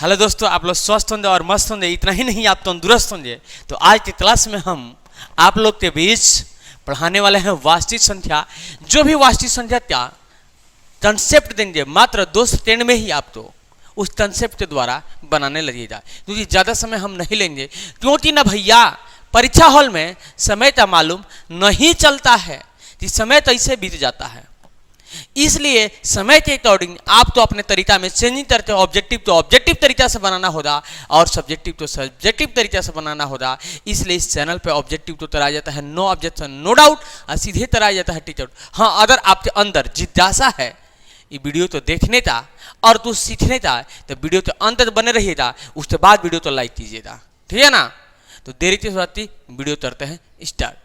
Hello दोस्तों, आप लोग स्वस्थ होंगे और मस्त होंगे। इतना ही नहीं, आप तंदुरुस्त होंगे। तो आज की क्लास में हम आप लोग के बीच पढ़ाने वाले हैं वास्तविक संख्या। जो भी वास्तविक संख्या क्या कंसेप्ट देंगे, मात्र 2 सेकंड में ही आप तो उस कंसेप्ट के द्वारा बनाने लगेगा, क्योंकि ज़्यादा समय हम नहीं लेंगे। क्योंकि ना भैया, परीक्षा हॉल में समय का मालूम नहीं चलता है कि समय कैसे बीत जाता है। इसलिए समय के अकॉर्डिंग आप तो अपने तरीका में चेंजिंग करते हो। ऑब्जेक्टिव तो ऑब्जेक्टिव तरीका से बनाना होगा और सब्जेक्टिव तो सब्जेक्टिव तरीका से बनाना होगा। इसलिए इस चैनल पे ऑब्जेक्टिव तो कराया जाता है, नो ऑब्जेक्शन नो डाउट, और सीधे कराया जाता है टीच आउट। हाँ, अगर आपके अंदर जिज्ञासा है ये वीडियो तो देखने का और तो सीखने का, तो वीडियो तो अंत तक बने रहिएगा। उसके बाद वीडियो तो लाइक कीजिएगा, ठीक है ना। तो देरी की बात, वीडियो करते हैं स्टार्ट।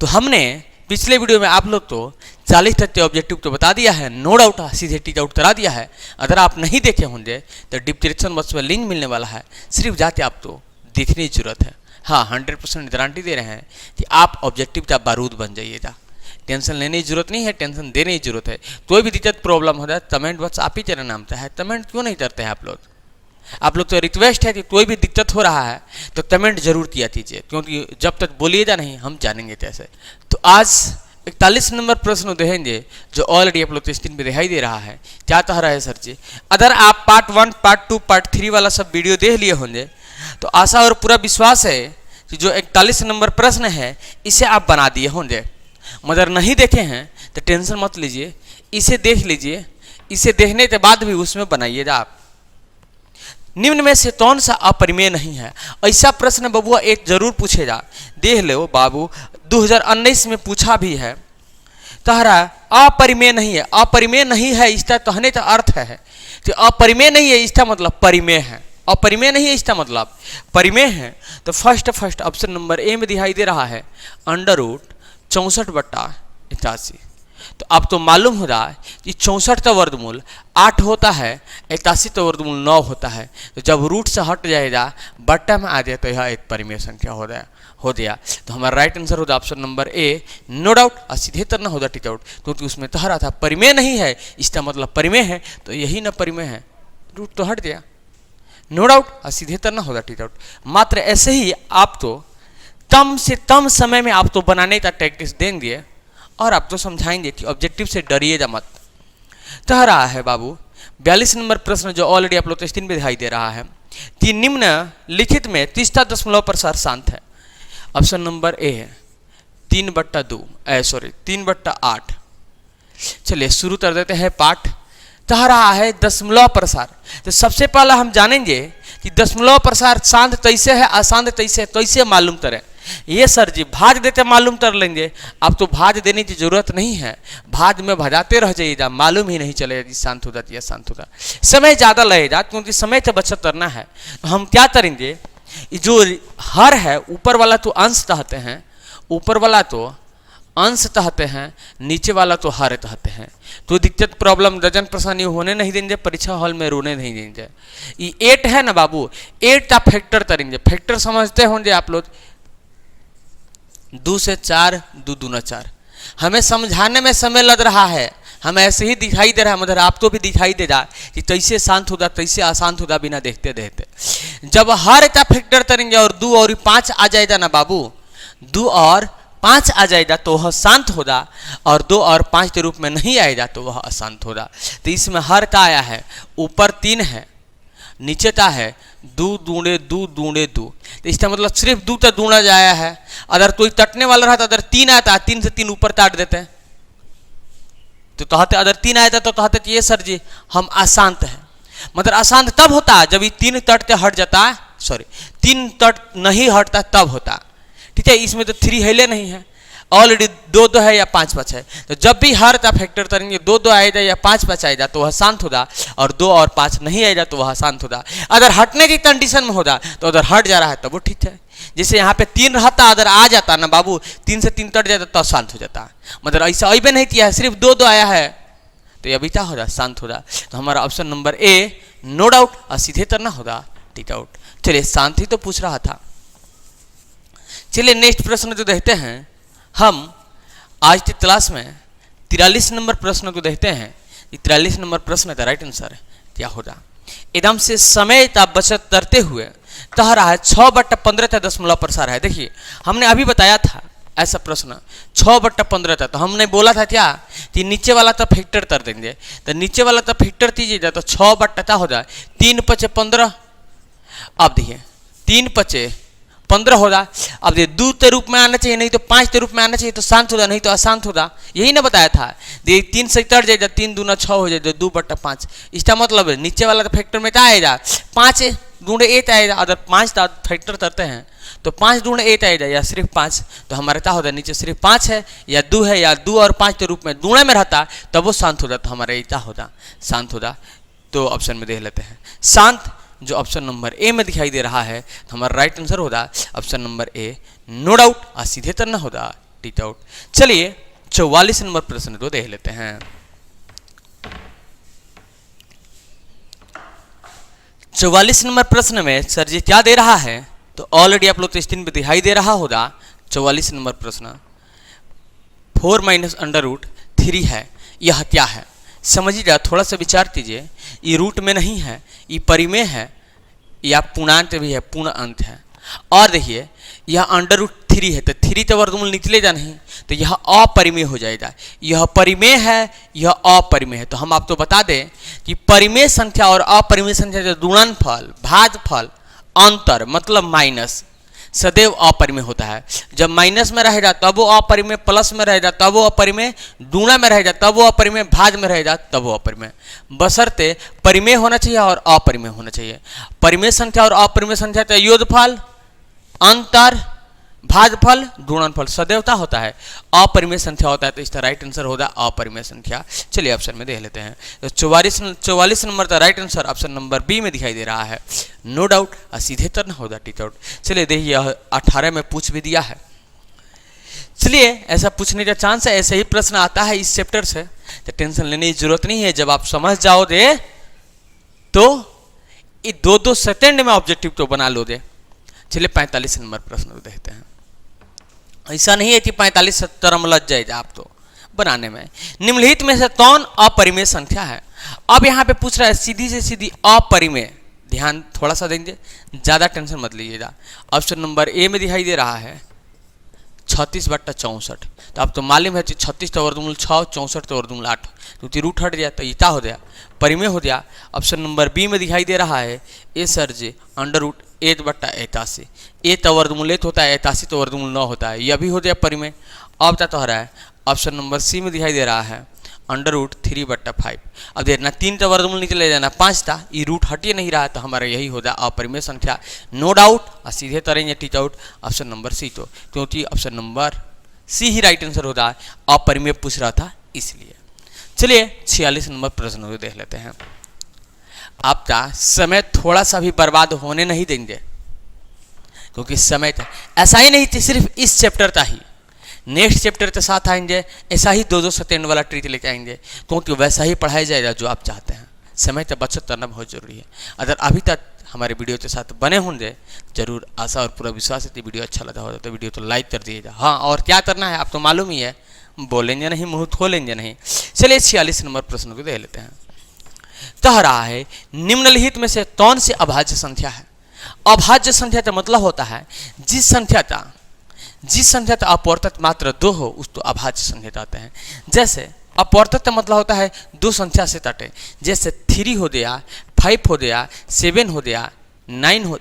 तो हमने पिछले वीडियो में आप लोग तो 40 तक के ऑब्जेक्टिव तो बता दिया है, नो डाउट सीधे टीच आउट करा दिया है। अगर आप नहीं देखे होंगे तो डिस्क्रिप्शन बॉक्स में लिंक मिलने वाला है, सिर्फ जाके आप तो देखने की जरूरत है। हाँ, 100% गारंटी दे रहे हैं कि आप ऑब्जेक्टिव का बारूद बन जाइएगा। टेंशन लेने की जरूरत नहीं है, टेंशन देने की जरूरत है। कोई भी दिक्कत प्रॉब्लम हो जाए कमेंट बॉक्स आप ही तेरा नाम है, कमेंट क्यों नहीं करते हैं आप लोग। आप लोग तो रिक्वेस्ट है कि कोई भी दिक्कत हो रहा है तो कमेंट जरूर किया कीजिए, क्योंकि जब तक बोलिएगा नहीं हम जानेंगे कैसे। तो आज 41 नंबर प्रश्न देखेंगे जो ऑलरेडी आप लोग को स्क्रीन पे दिखाई दे रहा है। क्या कह रहा है सर जी, अगर आप पार्ट 1 पार्ट 2 पार्ट 3 वाला सब वीडियो देख लिए होंगे तो आशा और पूरा विश्वास है कि जो 41 नंबर प्रश्न है इसे आप बना दिए होंगे। मगर नहीं देखे हैं तो टेंशन मत लीजिए, इसे देख लीजिए। इसे देखने के बाद भी उसमें बनाइएगा आप। निम्न में से कौन सा अपरिमेय नहीं है? ऐसा प्रश्न बबुआ एक जरूर पूछेगा, देख लो बाबू, 2019 में पूछा भी है। कह रहा है अपरिमेय नहीं है। अपरिमेय नहीं है इसका कहने का अर्थ है कि अपरिमेय नहीं है इसका मतलब परिमेय है। अपरिमेय नहीं है इसका मतलब परिमेय है। तो फर्स्ट ऑप्शन नंबर ए में दिखाई दे रहा है √64/81। तो अब तो मालूम हो रहा है कि 64 का वर्गमूल 8 होता है, 81 का वर्गमूल 9 होता है। तो जब रूट से हट जाएगा, बट्टा में आ जाए तो यह एक परिमेय संख्या हो गया। तो हमारा राइट आंसर होगा option number A, no doubt. और सीधे तरना होगा टीच आउट, क्योंकि उसमें कह रहा था परिमेय नहीं है इसका मतलब परिमेय है, तो यही ना परिमेय है, रूट तो हट गया, नो डाउट। और सीधे तरना होगा टीच आउट। मात्र ऐसे ही आप तो कम से कम समय में आप तो बनाने का प्रैक्टिस देंगे और आप तो समझाएंगे कि ऑब्जेक्टिव से डरिएगा मत। कह रहा है बाबू 42 नंबर प्रश्न जो ऑलरेडी आप लोग स्क्रीन पे दिखाई दे रहा है कि निम्नलिखित में 30.% शांत है। ऑप्शन नंबर ए है 3/8। चलिए शुरू कर देते हैं पाठ। कह रहा है दशमलव प्रसार। तो सबसे पहला हम जानेंगे कि दशमलव प्रसार शांत कैसे है, अशांत कैसे मालूम करें। ये सर जी भाज देते मालूम कर लेंगे। अब तो भाज देने की जरूरत नहीं है, भाज में भजाते रह जाइएगा, मालूम ही नहीं चलेगा कि शांत हो जाती है शांत होता। समय ज़्यादा लगेगा क्योंकि समय से बचत करना है। तो हम क्या करेंगे, जो हर है ऊपर वाला तो अंश कहते हैं, ऊपर वाला तो अंश कहते हैं, नीचे वाला तो हर कहते हैं। तो दिक्कत प्रॉब्लम गजन परेशानी होने नहीं देंगे, परीक्षा हॉल में रोने नहीं देंगे। ये 8 है ना बाबू, 8 का फैक्टर करेंगे। फैक्टर समझते होंगे आप लोग, 2 से 4, 2 दूना 4। हमें समझाने में समय लग रहा है, हम ऐसे ही दिखाई दे रहा है, मगर आपको भी दिखाई दे रहा कि कैसे शांत होगा कैसे अशांत होगा बिना देखते देखते। जब हर का फैक्टर करेंगे और 2 और 5 आ जाएगा ना बाबू, 2 और 5 आ जाएगा तो वह शांत होगा, और 2 और 5 के रूप में नहीं आएगा तो वह अशांत होगा। तो इसमें हर का आया है, ऊपर 3 है, नीचे का है 2 दूणे 2 दूणे 2। तो इसका मतलब सिर्फ 2 तक दूना जाया है। अगर कोई तटने वाला रहा तो अगर 3 आता है, 3 से 3 ऊपर काट देते हैं। तो कहते अगर 3 आया था तो कहते ये सर जी हम अशांत हैं। मतलब अशांत तब होता है जब ये 3 तट के हट जाता है, 3 तट नहीं हटता तब होता। ठीक है, इसमें तो 3 हेले नहीं है, ऑलरेडी 2 है या 5 है। तो जब भी हर का फैक्टर करेंगे 2 आएगा या 5 आएगा तो वह शांत होगा, और 2 और 5 नहीं आएगा तो वह शांत होगा। अगर हटने की कंडीशन में होगा तो अगर हट जा रहा है तब वो ठीक है। जैसे यहाँ पे 3 रहता, अगर आ जाता ना बाबू, 3 से 3 कट जाता तो शांत हो जाता। मतलब ऐसा अभी नहीं किया है, सिर्फ 2 आया है तो ये अभी क्या होगा, शांत होगा। तो हमारा option number A, no doubt. और सीधे करना होगा टिक आउट। चलिए शांति तो पूछ रहा था, चलिए नेक्स्ट प्रश्न जो देखते हैं हम आज की क्लास में 43 नंबर प्रश्न को देखते हैं। 43 नंबर प्रश्न का राइट आंसर क्या होगा? एकदम से समय का बचत करते हुए कह रहा है 6/15 का दशमलव प्रसार है। देखिए हमने अभी बताया था ऐसा प्रश्न 6/15 था, तो हमने बोला था क्या कि नीचे वाला तो फैक्टर कर देंगे, तो नीचे वाला तो फैक्टर कीजिएगा तो 6/15 हो जाए 3×5 = 15। अब देखिए 3×5 = 15 होगा। अब ये 2 के रूप में आना चाहिए, नहीं तो 5 के रूप में आना चाहिए, तो शांत होगा, नहीं तो अशांत होगा। यही ना बताया था। ये 3 से कट जाएगा, 3 दूना 6 हो जाएगा 2/5। इसका मतलब है नीचे वाला तो फैक्टर में क्या आएगा 5 × 8 आएगा। अगर 5 का फैक्टर करते हैं तो 5 × 8 आएगा या सिर्फ 5, तो हमारे क्या होता है नीचे सिर्फ 5 है या 2 है या 2 और 5 के रूप में दूणे में रहता तब वो शांत हो जाता, तो हमारे क्या होता शांत होता। तो ऑप्शन में देख लेते हैं शांत, जो ऑप्शन नंबर ए में दिखाई दे रहा है, तो हमारा राइट आंसर होगा option number A, no doubt. और सीधे तरना होगा टी डाउट। चलिए 44 नंबर प्रश्न को देख लेते हैं। 44 नंबर प्रश्न में सर जी क्या दे रहा है, तो ऑलरेडी आप लोग स्क्रीन पे दिखाई दे रहा होगा। 44 नंबर प्रश्न 4 - √3 है। यह क्या है समझिएगा, थोड़ा सा विचार कीजिए। ये रूट में नहीं है, ये परिमेय है या पूर्णांक भी है, पूर्ण अंक है। और देखिए यह √3 है, तो 3 तो वर्गमूल निकलेगा नहीं, तो यह अपरिमेय हो जाएगा। यह परिमेय है, यह अपरिमेय है। तो हम आपको बता दें कि परिमेय संख्या और अपरिमेय संख्या जो गुणनफल, भागफल, अंतर मतलब माइनस सदैव अपरिमेय होता है। जब माइनस में रहेगा तब वो अपरिमेय, प्लस में रहेगा तब वो अपरिमेय, गुणा में रहेगा तब वो अपरिमेय, भाग में रहेगा तब वो अपरिमेय। बशर्ते परिमेय होना चाहिए और अपरिमेय होना चाहिए। परिमेय संख्या और अपरिमेय संख्या का योगफल, अंतर, भागफल, गुणनफल सदैवता होता है, अपरिमेय संख्या होता है। तो इसका राइट आंसर होगा अपरिमेय संख्या। चलिए ऑप्शन में देख लेते हैं। तो 44 नंबर का right answer option number B में दिखाई दे रहा है, नो डाउट। और सीधे तरना होगा टी डाउट। चलिए देखिए 18 में पूछ भी दिया है। चलिए ऐसा पूछने का चांस है, ऐसे ही प्रश्न आता है इस चैप्टर से, तो टेंशन लेने की जरूरत नहीं है। जब आप समझ जाओगे तो 2-2 सेकेंड में ऑब्जेक्टिव तो बना लोगे। चलिए 45 नंबर प्रश्न को देखते हैं। ऐसा नहीं है कि 45-70 में लग जाएगा आप तो बनाने में। निम्नलिखित में से कौन अपरिमेय संख्या है? अब यहाँ पे पूछ रहा है सीधी से सीधी अपरिमेय। ध्यान थोड़ा सा देंगे, ज़्यादा टेंशन मत लीजिएगा। ऑप्शन नंबर ए में दिखाई दे रहा है 36/64। तो आप तो मालूम है कि 36 का वर्गमूल 6, 64 का वर्गमूल 8, तो रूट हट गया तो ये क्या हो गया परिमेय हो गया। ऑप्शन नंबर बी में दिखाई दे रहा है ए सर जी √8/81। ए का वर्गमूल 8 होता है, 81 तो वर्गमूल 9 होता है, यह भी हो गया परिमेय। अब क्या तो रहा है ऑप्शन नंबर सी में दिखाई दे रहा है √3/5। अब देखना 3 का वर्गमूल निकले जाना 5 था, ये रूट हटिए नहीं रहा, तो हमारा यही होगा अपरिमेय संख्या, नो डाउट। और सीधे तरेंगे टी आउट ऑप्शन नंबर सी, तो क्योंकि ऑप्शन नंबर सी ही राइट आंसर होता है, अपरिमेय पूछ रहा था इसलिए। चलिए 46 नंबर प्रश्न को देख लेते हैं। आपका समय थोड़ा सा भी बर्बाद होने नहीं देंगे, क्योंकि समय का ऐसा ही नहीं कि सिर्फ इस चैप्टर का ही, नेक्स्ट चैप्टर के साथ आएंगे ऐसा ही 2-2 सेकेंड वाला ट्रीट लेके आएंगे, क्योंकि वैसा ही पढ़ाया जाएगा जो आप चाहते हैं। समय का बचत करना बहुत जरूरी है। अगर अभी तक हमारे वीडियो के साथ बने होंगे, जरूर आशा और पूरा विश्वास है कि वीडियो अच्छा लगा होगा तो वीडियो तो लाइक कर दीजिएगा। हाँ, और क्या करना है आप तो मालूम ही है, बोलेंगे नहीं मुंह खोलेंगे नहीं। चलिए 46 नंबर प्रश्न को देख लेते हैं। कह रहा है निम्नलिखित में से कौन सी अभाज्य संख्या है? अभाज्य संख्या का मतलब होता है जिस संख्या का अपवर्तक मात्र 2 हो उसको अभाज्य संख्या कहते हैं। जैसे अपवर्तक का मतलब होता है 2 संख्या से कटे, जैसे 3 हो गया, 5 हो गया, 7 हो गया, 9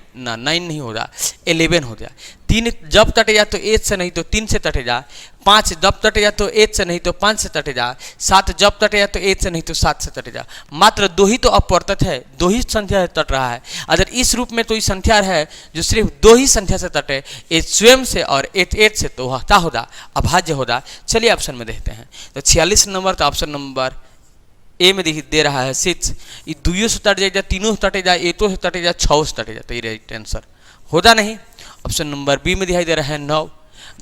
नहीं होगा, 11 हो गया। 3 जब कटेगा तो 8 से नहीं तो 3 से कटेगा, 5 जब कटेगा तो 8 से नहीं तो 5 से कटेगा, 7 जब कटेगा तो 8 से नहीं तो 7 से कटेगा। मात्र 2 ही तो अपवर्तक है, 2 ही संख्या से कट रहा है। अगर इस रूप में कोई संख्या है जो सिर्फ 2 ही संख्या से कटे, 8 स्वयं से और 8 से, तो वह क्या होगा अभाज्य होगा। चलिए ऑप्शन में देखते हैं। तो 46 नंबर का ऑप्शन नंबर ए में दे रहा है 6। ये 2 से कट जाएगा, 3 से कटेगा, 8 से कटेगा, 6 से कटेगा, तो ये राइट आंसर होगा नहीं। ऑप्शन नंबर बी में दिखाई दे रहा है 9।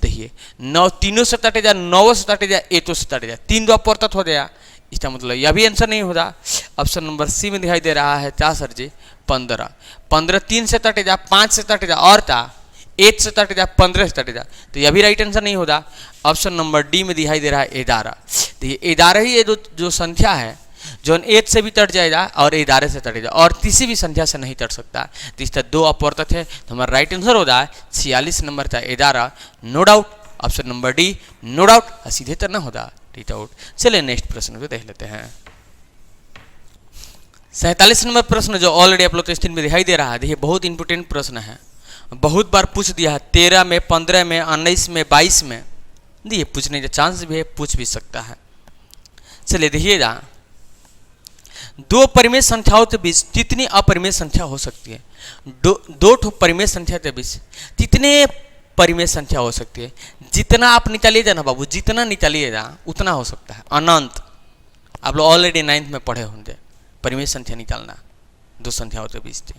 देखिए 9 3 से कटेगा, 9 से कटेगा, 8 से कटेगा, 3 दो अपवर्तक हो गया, इसका मतलब यह भी आंसर नहीं होगा। ऑप्शन नंबर सी में दिखाई दे रहा है क्या सर जी 15। 15 3 से कटेगा, 5 से कटेगा और था 8 से 30 15 से 30, तो यह भी राइट आंसर नहीं होगा। ऑप्शन नंबर डी में दिखाई दे रहा है 11। तो ये 11 ही ये जो संख्या है जो 8 से भी तट जाएगा और 11 से तटेगा और किसी भी संख्या से नहीं तट सकता। तो इसका 2 अपवर्तक है, तो हमारा राइट आंसर होता है 46 नंबर था 11। No doubt option number D, no doubt सीधे तरना होता टी आउट। चलिए नेक्स्ट प्रश्न को देख लेते हैं। 47 नंबर प्रश्न जो ऑलरेडी आप लोग के स्क्रीन में दिखाई दे रहा है, देखिए बहुत इंपोर्टेंट प्रश्न है, बहुत बार पूछ दिया है। 13 में, 15 में, 19 में, 22 में, देखिए पूछने का चांस भी है, पूछ भी सकता है। चलिए देखिएगा, दो परिमेय संख्याओं के बीच कितनी अपरिमेय संख्या हो सकती है? दो ठो परिमेय संख्या के बीच कितने परिमेय संख्या हो सकती है? जितना आप निकालिएगा ना बाबू, जितना निकालिएगा उतना हो सकता है, अनंत। आप लोग ऑलरेडी 9th में पढ़े होंगे परिमेय संख्या निकालना दो संख्याओं के बीच से।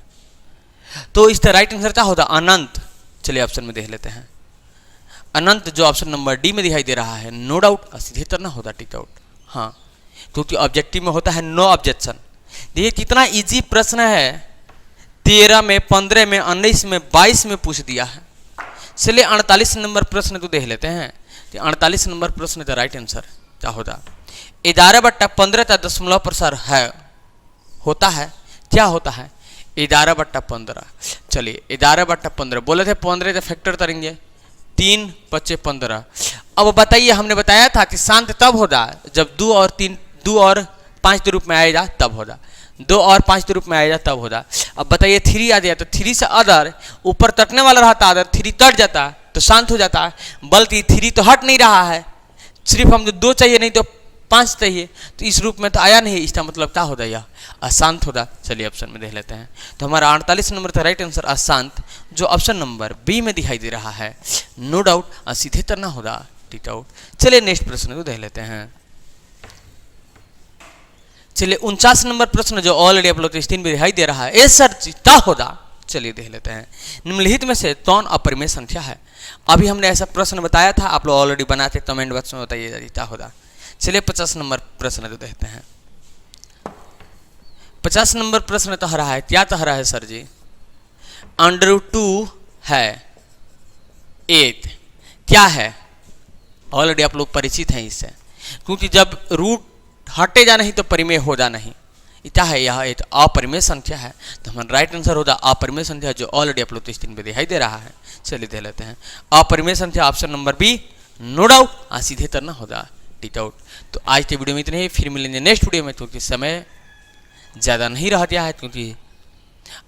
तो इसका राइट आंसर क्या होता? अनंत। चलिए ऑप्शन में देख लेते हैं। अनंत जो ऑप्शन नंबर डी में दिखाई दे रहा है, नो डाउट सीधे तरना होता टिक आउट। हाँ, क्योंकि ऑब्जेक्टिव में होता है नो ऑब्जेक्शन। देखिए कितना इजी प्रश्न है, 13 में, 15 में, 19 में, 22 में पूछ दिया है। चलिए 48 नंबर प्रश्न तो देख लेते हैं। 48 नंबर प्रश्न का राइट आंसर क्या होता? 11/15 का दशमलव प्रसार है, होता है, क्या होता है? 11/15। चलिए 11/15 बोले थे, 15 का फैक्टर करेंगे, 3 × 15। अब बताइए, हमने बताया था कि शांत तब होगा जब 2 और 5 के रूप में आएगा तब होगा, 2 और 5 के रूप में आएगा तब होगा। अब बताइए 3 आ जाए तो 3 से अदर ऊपर तटने वाला रहता, अदर 3 तट जाता तो शांत हो जाता है, बल्कि 3 तो हट नहीं रहा है, सिर्फ हमको 2 चाहिए नहीं तो 5 चाहिए, तो इस रूप में तो आया नहीं, इसका मतलब क्या होता? यह अशांत होगा। चलिए ऑप्शन में देख लेते हैं। तो हमारा 48 नंबर का राइट आंसर अशांत, जो ऑप्शन नंबर बी में दिखाई दे रहा है, नो डाउट सीधे तरना होगा टिक आउट। चलिए नेक्स्ट प्रश्न को देख लेते हैं। चलिए 49 नंबर प्रश्न जो ऑलरेडी आप लोग के स्क्रीन पे दिखाई दे रहा है, ए सर क्या होगा? चलिए देख लेते हैं। निम्नलिखित में से कौन अपरिमेय संख्या है? अभी हमने ऐसा प्रश्न बताया था, आप लोग ऑलरेडी बनाते, कमेंट बॉक्स में बताइए क्या होगा। चलिए 50 नंबर प्रश्न जो देखते हैं। 50 नंबर प्रश्न तो रहा है, क्या तो रहा है सर जी? √2 है 8, क्या है? ऑलरेडी आप लोग परिचित हैं इससे, क्योंकि जब रूट हटेगा नहीं तो परिमेय होगा नहीं। क्या है? यह एक अपरिमेय संख्या है, तो हमारा राइट आंसर होगा अपरिमेय संख्या, जो ऑलरेडी आप लोग के स्क्रीन पे दिखाई दे रहा है। चलिए देख लेते हैं। अपरिमेय संख्या option number B, no doubt सीधे तरना होगा टिक आउट। तो आज के वीडियो में इतने ही, फिर मिलेंगे नेक्स्ट वीडियो में, क्योंकि समय ज़्यादा नहीं रह गया है, क्योंकि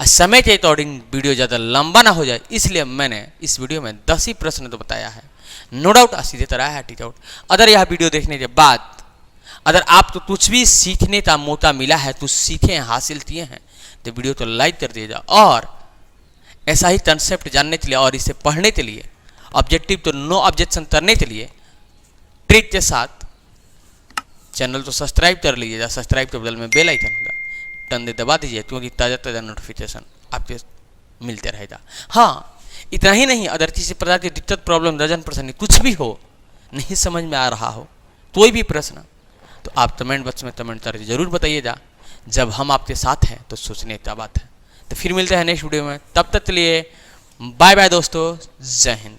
समय के अकॉर्डिंग वीडियो ज़्यादा लंबा ना हो जाए, इसलिए मैंने इस वीडियो में 10 ही प्रश्न तो बताया है, नो डाउट सीधे तरह है टिक आउट। अगर यह वीडियो देखने के बाद अगर आपको कुछ भी सीखने का मौका मिला है, कुछ सीखे हैं, हासिल किए हैं, तो वीडियो को लाइक कर दीजिएगा। और ऐसा ही कंसेप्ट जानने के लिए और इसे पढ़ने के लिए, ऑब्जेक्टिव तो नो ऑब्जेक्शन करने के लिए ट्रिक के साथ चैनल तो सब्सक्राइब कर लीजिएगा। सब्सक्राइब के बदल में बेल आइकन होगा, टन दे दबा दीजिए, क्योंकि ताज़ा ताज़ा नोटिफिकेशन आपके मिलते रहेगा। हाँ, इतना ही नहीं, अगर किसी प्रकार की दिक्कत, प्रॉब्लम, रजन, परेशानी कुछ भी हो, नहीं समझ में आ रहा हो, कोई भी प्रश्न, तो आप कमेंट बॉक्स में कमेंट करके जरूर बताइएगा। जब हम आपके साथ हैं तो सोचने की बात है। तो फिर मिलते हैं नेक्स्ट वीडियो में, तब तक के लिए बाय बाय दोस्तों, जय हिंद।